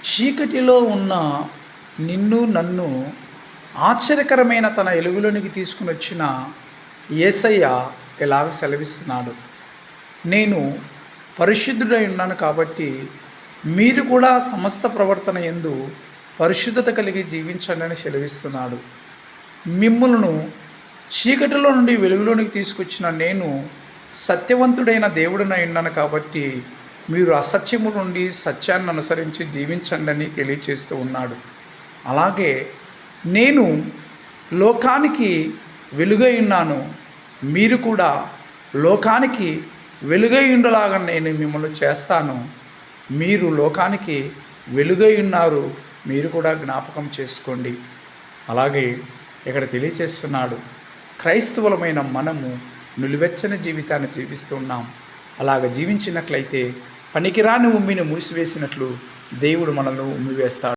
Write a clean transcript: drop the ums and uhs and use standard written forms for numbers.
చీకటిలో ఉన్న నిన్ను నన్ను ఆశ్చర్యకరమైన తన వెలుగులోనికి తీసుకుని వచ్చిన యేసయ్య ఇలాగ సెలవిస్తున్నాడు. నేను పరిశుద్ధుడై ఉన్నాను కాబట్టి మీరు కూడా సమస్త ప్రవర్తన యందు పరిశుద్ధత కలిగి జీవించండి అని సెలవిస్తున్నాడు. మిమ్ములను చీకటిలో నుండి వెలుగులోనికి తీసుకొచ్చిన నేను సత్యవంతుడైన దేవుడినై ఉన్నాను కాబట్టి మీరు అసత్యము నుండి సత్యాన్ని అనుసరించి జీవించండి అని తెలియచేస్తూ ఉన్నాడు. అలాగే నేను లోకానికి వెలుగై ఉన్నాను, మీరు కూడా లోకానికి వెలుగై ఉండలాగా నేను మిమ్మల్ని చేస్తాను. మీరు లోకానికి వెలుగై ఉన్నారు, మీరు కూడా జ్ఞాపకం చేసుకోండి. అలాగే ఇక్కడ తెలియచేస్తున్నాడు, క్రైస్తవులమైన మనము నిలువెచ్చని జీవితాన్ని జీవిస్తున్నాం. అలాగ జీవించినట్లయితే పనికిరాని ఉమ్మిని మూసివేసినట్లు దేవుడు మనల్ని ఉమ్మివేస్తాడు.